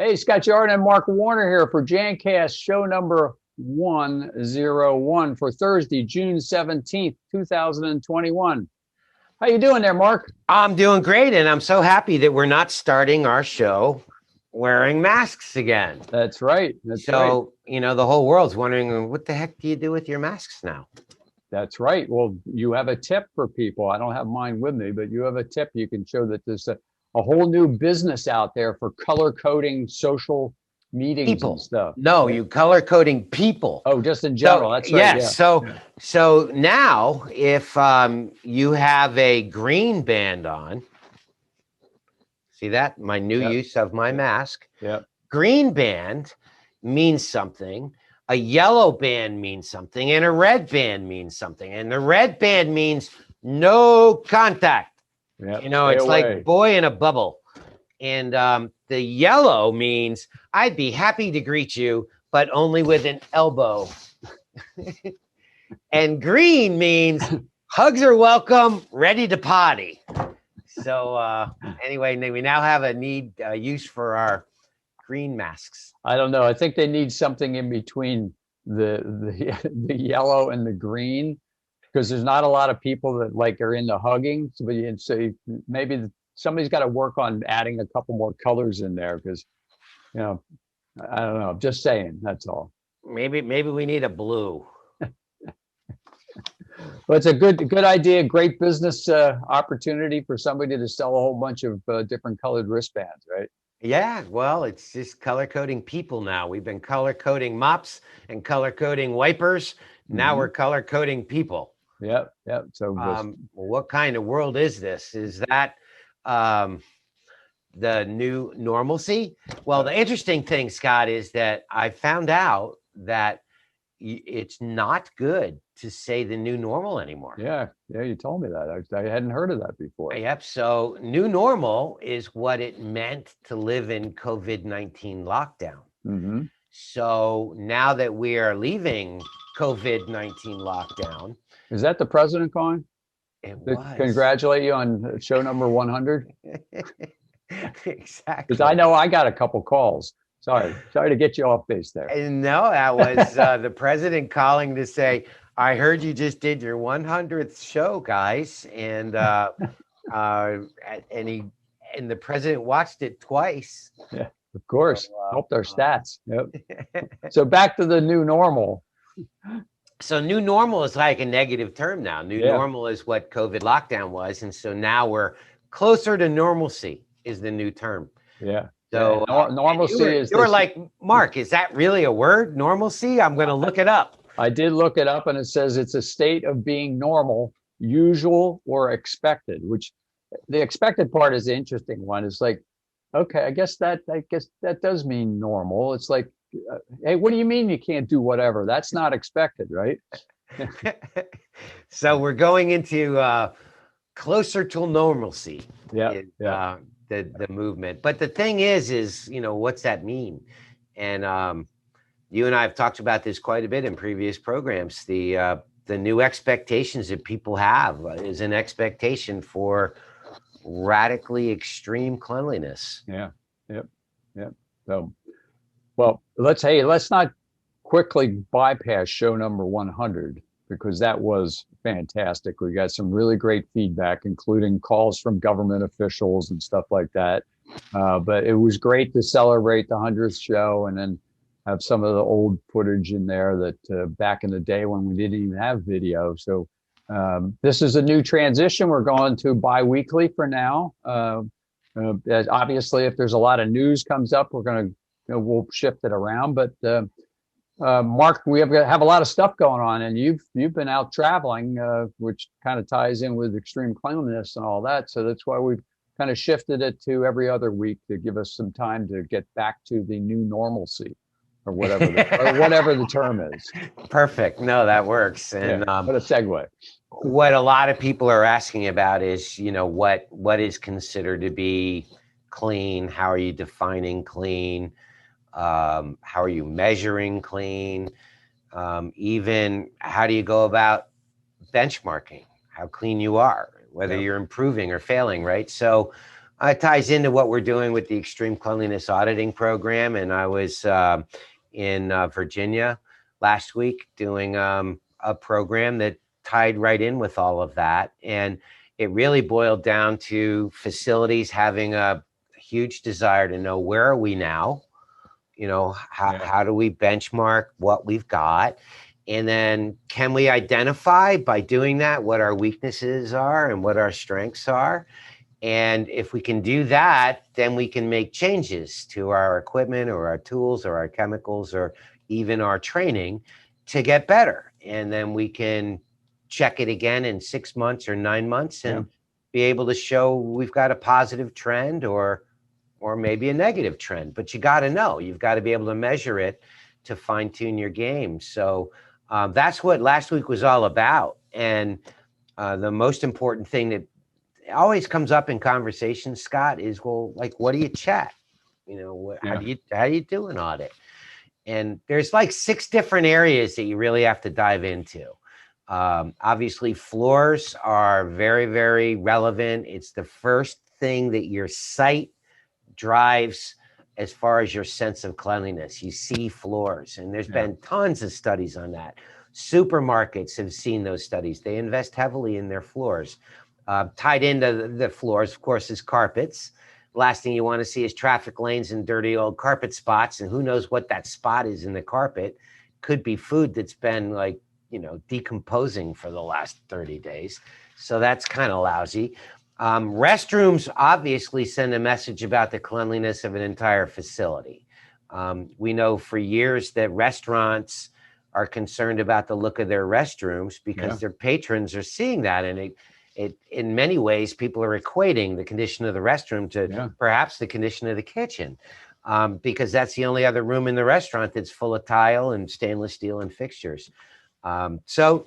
Hey, Scott Jordan and Mark Warner here for Jancast show number 101 for Thursday, June 17th, 2021. How you doing there, Mark? I'm doing great, and I'm so happy that we're not starting our show wearing masks again. That's right. The whole world's wondering, what the heck do you do with your masks now? That's right. Well, you have a tip for people. I don't have mine with me, but you have a tip. You can show that there's a whole new business out there for color coding social meetings and stuff. No, you color coding people. Oh, just in general. That's right. Yes. Yeah. So now if you have a green band on, see that? My new use of my mask. Yep. Green band means something. A yellow band means something, and a red band means something. And the red band means no contact. Yep. It's like boy in a bubble. And the yellow means I'd be happy to greet you, but only with an elbow. And green means hugs are welcome, ready to potty. So anyway, we now have a use for our green masks. I don't know. I think they need something in between the yellow and the green, because there's not a lot of people that are into hugging. So maybe somebody's got to work on adding a couple more colors in there, because I don't know. I'm just saying. That's all. Maybe we need a blue. Well, it's a good idea. Great business opportunity for somebody to sell a whole bunch of different colored wristbands, right? Yeah, well, it's just color coding people now. We've been color coding mops and color coding wipers. Now we're color coding people. Yep. So what kind of world is this? Is that the new normalcy? Well, the interesting thing, Scott, is that I found out that it's not good to say the new normal anymore. Yeah, you told me that. I hadn't heard of that before. Yep. So new normal is what it meant to live in COVID-19 lockdown. Mm-hmm. So now that we are leaving COVID-19 lockdown. Is that the president calling? It was. Congratulate you on show number 100. Exactly. Because I know I got a couple calls. Sorry to get you off base there. No, that was the president calling to say, I heard you just did your 100th show, guys, and the president watched it twice. Yeah, of course, helped our stats. Yep. So back to the new normal. So new normal is like a negative term now. New normal is what COVID lockdown was, and so now we're closer to normalcy is the new term. Yeah. So normalcy is. You were like, Mark, is that really a word? Normalcy? I'm going to look it up. I did look it up, and it says it's a state of being normal, usual, or expected. Which the expected part is the interesting one. It's like, okay, I guess that does mean normal. It's like, hey, what do you mean you can't do whatever? That's not expected, right? So we're going into closer to normalcy. Yeah. The movement. But the thing is, what's that mean? And you and I have talked about this quite a bit in previous programs. The new expectations that people have is an expectation for radically extreme cleanliness. Yeah. Yep. So, well, let's not quickly bypass show number 100, because that was fantastic. We got some really great feedback, including calls from government officials and stuff like that. But it was great to celebrate the 100th show and then have some of the old footage in there that back in the day when we didn't even have video. So this is a new transition. We're going to bi-weekly for now. Obviously, if there's a lot of news comes up, we'll shift it around. But Mark, we have a lot of stuff going on, and you've been out traveling, which kind of ties in with Extreme Cleanliness and all that. So that's why we've kind of shifted it to every other week to give us some time to get back to the new normalcy, or whatever the term is. Perfect. No, that works. And what a segue. What a lot of people are asking about is, what is considered to be clean? How are you defining clean? How are you measuring clean? Even how do you go about benchmarking how clean you are, whether you're improving or failing, right? So It ties into what we're doing with the Extreme Cleanliness Auditing Program. And I was in Virginia last week doing a program that tied right in with all of that. And it really boiled down to facilities having a huge desire to know, where are we now? How do we benchmark what we've got? And then can we identify by doing that what our weaknesses are and what our strengths are? And if we can do that, then we can make changes to our equipment or our tools or our chemicals or even our training to get better. And then we can check it again in 6 months or 9 months and be able to show we've got a positive trend or maybe a negative trend. But you got to know, you've got to be able to measure it to fine tune your game. So that's what last week was all about. And the most important thing that always comes up in conversations, Scott, is, well, like, what do you check? How do you do an audit? And there's like 6 different areas that you really have to dive into. Obviously, floors are very, very relevant. It's the first thing that your site drives as far as your sense of cleanliness. You see floors, and there's been tons of studies on that. Supermarkets have seen those studies. They invest heavily in their floors. Tied into the floors, of course, is carpets. Last thing you want to see is traffic lanes and dirty old carpet spots. And who knows what that spot is in the carpet? Could be food that's been decomposing for the last 30 days. So that's kind of lousy. Restrooms obviously send a message about the cleanliness of an entire facility. We know for years that restaurants are concerned about the look of their restrooms because their patrons are seeing that. And it in many ways, people are equating the condition of the restroom to perhaps the condition of the kitchen, because that's the only other room in the restaurant that's full of tile and stainless steel and fixtures. So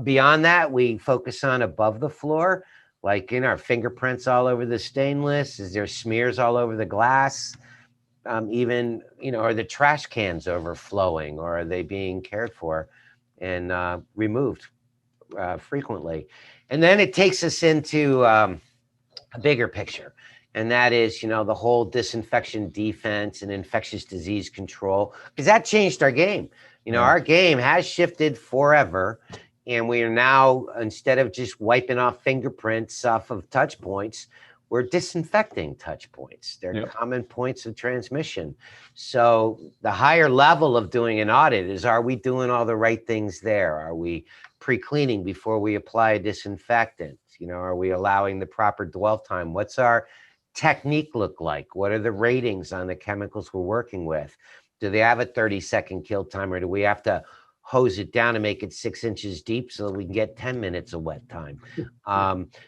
beyond that, we focus on above the floor, like our fingerprints all over the stainless. Is there smears all over the glass? Even, are the trash cans overflowing, or are they being cared for and removed frequently? And then it takes us into a bigger picture. And that is, the whole disinfection defense and infectious disease control, because that changed our game. Our game has shifted forever. And we are now, instead of just wiping off fingerprints off of touch points, we're disinfecting touch points. They're common points of transmission. So the higher level of doing an audit is, are we doing all the right things there? Are we pre-cleaning before we apply a disinfectant? Are we allowing the proper dwell time? What's our technique look like? What are the ratings on the chemicals we're working with? Do they have a 30-second kill time, or do we have to hose it down and make it 6 inches deep so that we can get 10 minutes of wet time?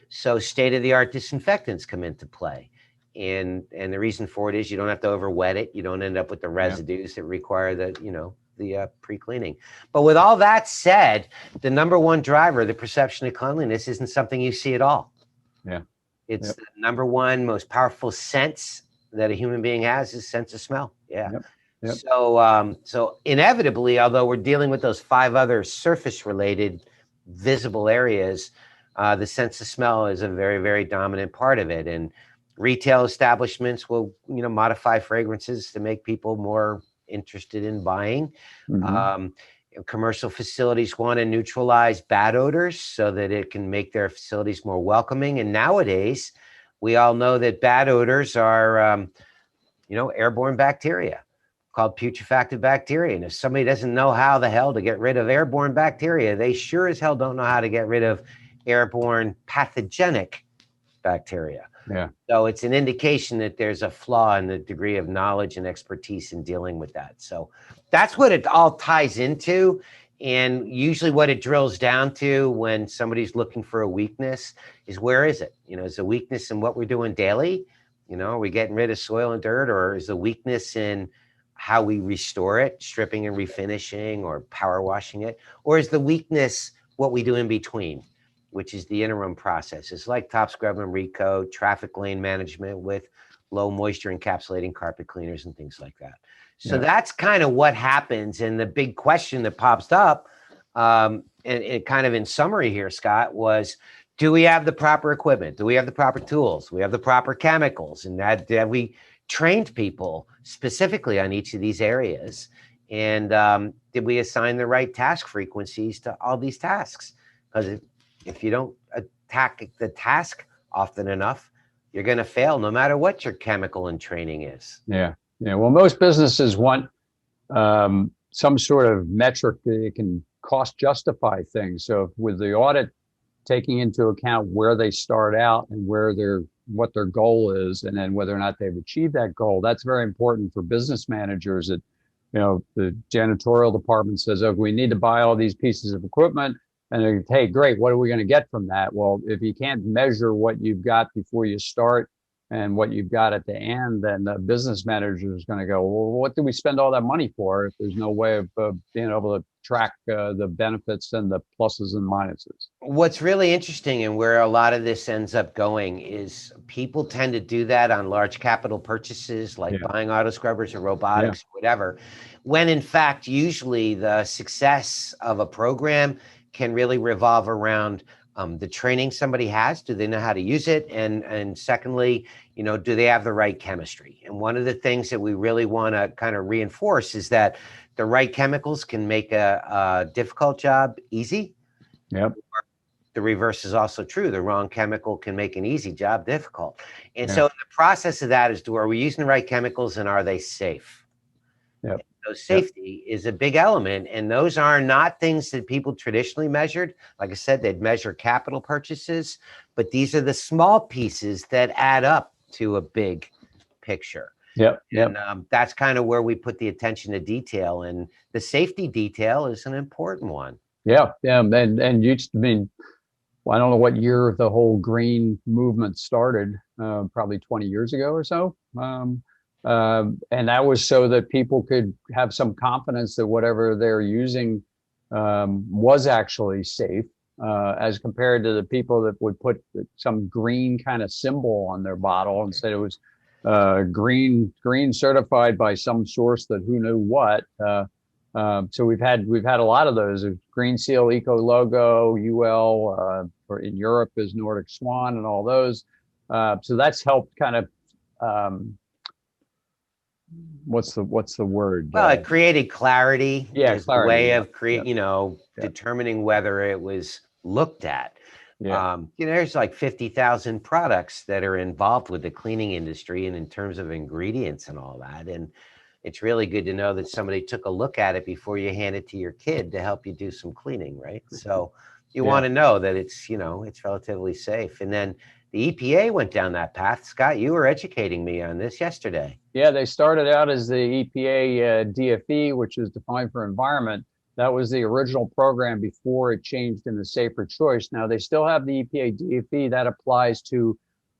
So state-of-the-art disinfectants come into play. And the reason for it is you don't have to over wet it. You don't end up with the residues that require the pre-cleaning. But with all that said, the number one driver, the perception of cleanliness, isn't something you see at all. It's the number one most powerful sense that a human being has, is sense of smell. So inevitably, although we're dealing with those 5 other surface-related visible areas, the sense of smell is a very, very dominant part of it. And retail establishments will, modify fragrances to make people more interested in buying. Commercial facilities want to neutralize bad odors so that it can make their facilities more welcoming. And nowadays, we all know that bad odors are, airborne bacteria called putrefactive bacteria. And if somebody doesn't know how the hell to get rid of airborne bacteria, they sure as hell don't know how to get rid of airborne pathogenic bacteria. So it's an indication that there's a flaw in the degree of knowledge and expertise in dealing with that. So that's what it all ties into. And usually what it drills down to when somebody's looking for a weakness is, where is it? Is the weakness in what we're doing daily? Are we getting rid of soil and dirt, or is the weakness in how we restore it, stripping and refinishing or power washing it? Or is the weakness what we do in between, which is the interim process? It's like top scrub and recoat, traffic lane management with low moisture encapsulating carpet cleaners and things like that. So that's kind of what happens. And the big question that pops up, and kind of in summary here, Scott, was, Do we have the proper equipment? Do we have the proper tools? Do we have the proper chemicals? And that have we trained people specifically on each of these areas? And did we assign the right task frequencies to all these tasks? Because if you don't attack the task often enough, you're going to fail no matter what your chemical and training is. Yeah. Yeah. Well, most businesses want some sort of metric that it can cost justify things. So with the audit taking into account where they start out and what their goal is, and then whether or not they've achieved that goal, that's very important for business managers. That, the janitorial department says, oh, we need to buy all these pieces of equipment. And they, hey, great, what are we going to get from that? Well, if you can't measure what you've got before you start and what you've got at the end, then the business manager is going to go, well, what do we spend all that money for if there's no way of being able to track the benefits and the pluses and minuses? What's really interesting and where a lot of this ends up going is people tend to do that on large capital purchases like buying auto scrubbers or robotics, or whatever, when in fact, usually the success of a program can really revolve around the training somebody has. Do they know how to use it? And secondly, do they have the right chemistry? And one of the things that we really want to kind of reinforce is that the right chemicals can make a difficult job easy. Yep. The reverse is also true. The wrong chemical can make an easy job difficult. And so in the process of that is, are we using the right chemicals and are they safe? Yep. So safety is a big element, and those are not things that people traditionally measured. Like I said, they'd measure capital purchases, but these are the small pieces that add up to a big picture. Yep. And that's kind of where we put the attention to detail, and the safety detail is an important one. Yeah. And I don't know what year the whole green movement started, probably 20 years ago or so. And that was so that people could have some confidence that whatever they're using was actually safe, as compared to the people that would put some green kind of symbol on their bottle and said it was green certified by some source that who knew what. So we've had a lot of those. Green Seal, Eco Logo, UL, or in Europe is Nordic Swan, and all those. So that's helped kind of. What's the word? Well, it created clarity. Yeah, clarity. A way of determining whether it was looked at. Yeah. There's like 50,000 products that are involved with the cleaning industry, and in terms of ingredients and all that. And it's really good to know that somebody took a look at it before you hand it to your kid to help you do some cleaning, right? So you want to know that it's relatively safe. And then the EPA went down that path. Scott, you were educating me on this yesterday. Yeah, they started out as the EPA DFE, which is defined for environment. That was the original program before it changed into Safer Choice. Now they still have the EPA DFE that applies to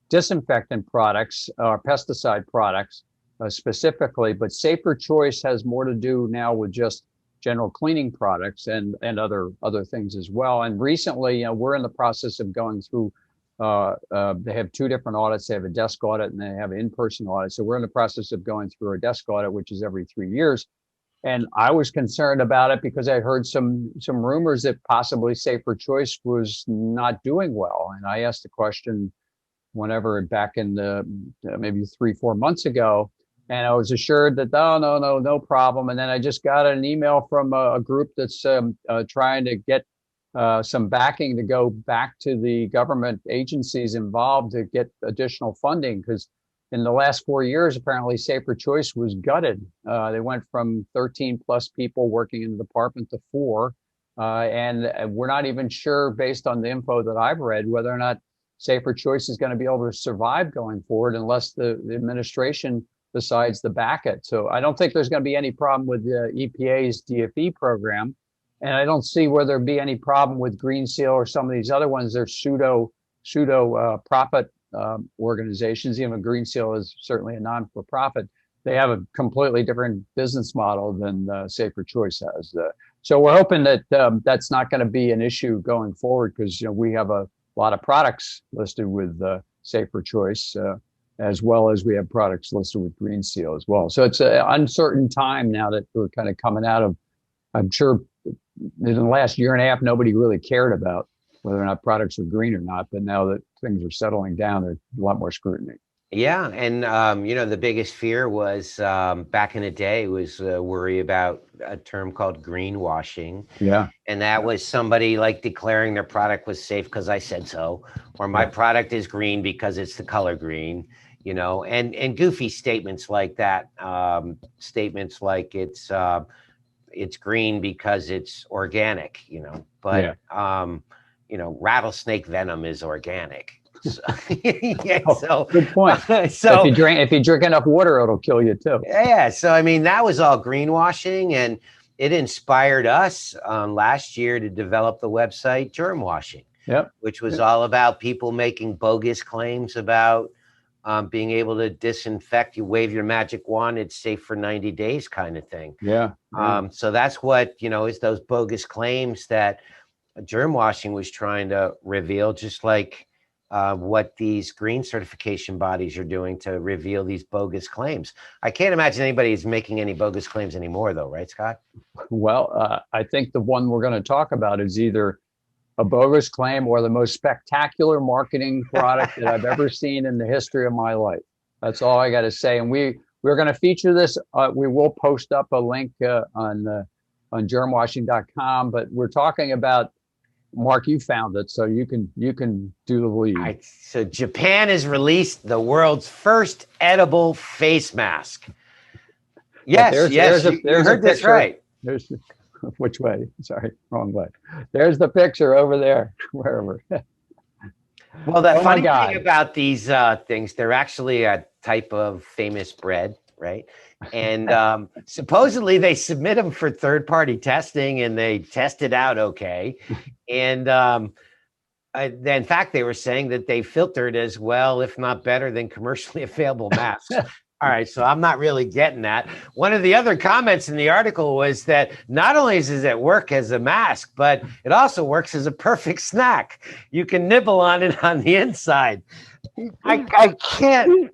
disinfectant products or pesticide products specifically, but Safer Choice has more to do now with just general cleaning products and other things as well. And recently, we're in the process of going through. They have two different audits. They have a desk audit and they have an in-person audit. So we're in the process of going through a desk audit, which is every 3 years. And I was concerned about it because I heard some rumors that possibly Safer Choice was not doing well. And I asked the question whenever back in maybe 3-4 months ago, and I was assured that no problem. And then I just got an email from a group that's trying to get some backing to go back to the government agencies involved to get additional funding, because in the last 4 years, apparently Safer Choice was gutted. They went from 13 plus people working in the department to 4. And we're not even sure, based on the info that I've read, whether or not Safer Choice is going to be able to survive going forward unless the administration decides to back it. So I don't think there's going to be any problem with the EPA's DFE program. And I don't see where there'd be any problem with Green Seal or some of these other ones. They're pseudo profit organizations. Even Green Seal is certainly a non-for-profit. They have a completely different business model than Safer Choice has. So we're hoping that that's not going to be an issue going forward, because we have a lot of products listed with Safer Choice, as well as we have products listed with Green Seal as well. So it's an uncertain time now that we're kind of coming out of. I'm sure in the last year and a half, nobody really cared about whether or not products are green or not. But now that things are settling down, there's a lot more scrutiny. Yeah, and the biggest fear was back in the day was worry about a term called greenwashing. Yeah. And that was somebody like declaring their product was safe because I said so, or my Yeah. product is green because it's the color green, and goofy statements like that. Statements like it's green because it's organic, but Yeah. rattlesnake venom is organic. So, yeah, Oh, good point. so If you drink enough water, it'll kill you too. yeah, so I mean that was all greenwashing, and it inspired us last year to develop the website Germ Washing, Yep. which was all about people making bogus claims about being able to disinfect. You wave your magic wand, it's safe for 90 days kind of thing. Yeah. So that's what, is those bogus claims that Germ Washing was trying to reveal, just like what these green certification bodies are doing to reveal these bogus claims. I can't imagine anybody is making any bogus claims anymore, though, right, Scott? Well, I think the one we're going to talk about is either a bogus claim or the most spectacular marketing product that I've ever seen in the history of my life. That's all I got to say. And we're going to feature this. We will post up a link on germwashing.com, but we're talking about, Mark, you found it, so you can do the lead. So Japan has released the world's first edible face mask. Yes, you heard this right. There's which way? Sorry, wrong way. There's the picture over there, wherever. Well, the funny thing about these things, they're actually a type of famous bread, right? And supposedly they submit them for third-party testing, and they test it out okay. And in fact, they were saying that they filtered as well, if not better, than commercially available masks. All right, so I'm not really getting that. One of the other comments in the article was that not only does it work as a mask, but it also works as a perfect snack. You can nibble on it on the inside. I can't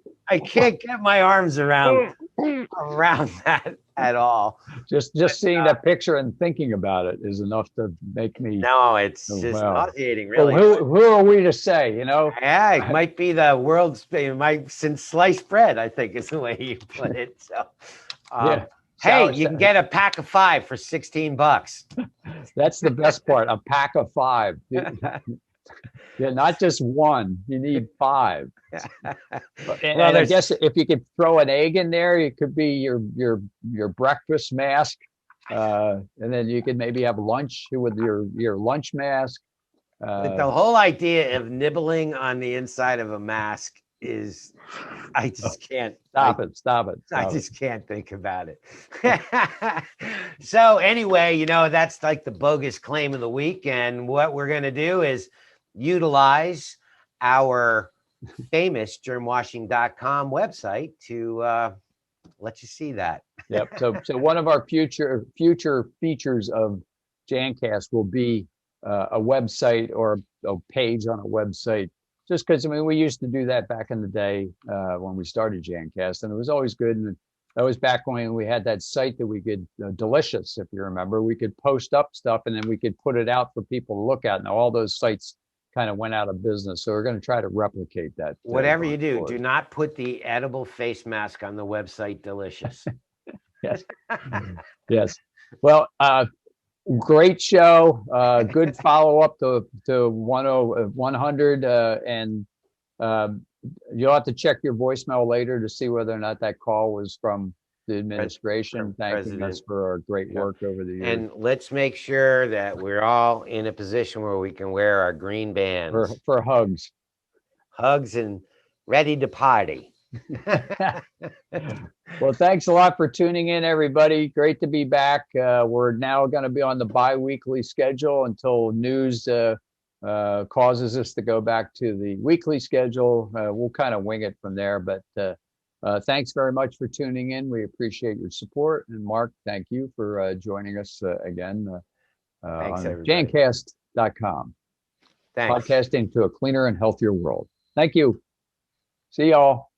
get my arms around that at all. Just seeing that picture and thinking about it is enough to make me. No, it's just nauseating, really. Well, who are we to say, Yeah, it might be the world's, since sliced bread, I think is the way you put it. So, yeah. Hey, you can get a pack of 5 for $16. That's the best part. A pack of 5. Yeah, not just one. You need 5. And I guess if you could throw an egg in there, it could be your breakfast mask, and then you could maybe have lunch with your lunch mask. But the whole idea of nibbling on the inside of a mask is, I just can't. Stop it. I just can't think about it. So anyway, that's like the bogus claim of the week, and what we're going to do is utilize our famous germwashing.com website to let you see that. Yep. So one of our future features of Jancast will be a website or a page on a website. Just because we used to do that back in the day when we started Jancast, and it was always good. And that was back when we had that site that we could Delicious, if you remember, we could post up stuff and then we could put it out for people to look at. Now all those sites kind of went out of business, so we're going to try to replicate that. Whatever you do, do not put the edible face mask on the website Delicious. Yes. Yes. Well, great show. Good follow up to 100, and you'll have to check your voicemail later to see whether or not that call was from the administration thanking us for our great work over the years. And let's make sure that we're all in a position where we can wear our green bands for hugs and ready to party. Well, thanks a lot for tuning in, everybody. Great to be back. We're now going to be on the bi-weekly schedule until news causes us to go back to the weekly schedule. We'll kind of wing it from there, but thanks very much for tuning in. We appreciate your support. And Mark, thank you for joining us again on Jancast.com. Thanks. Podcasting to a cleaner and healthier world. Thank you. See y'all.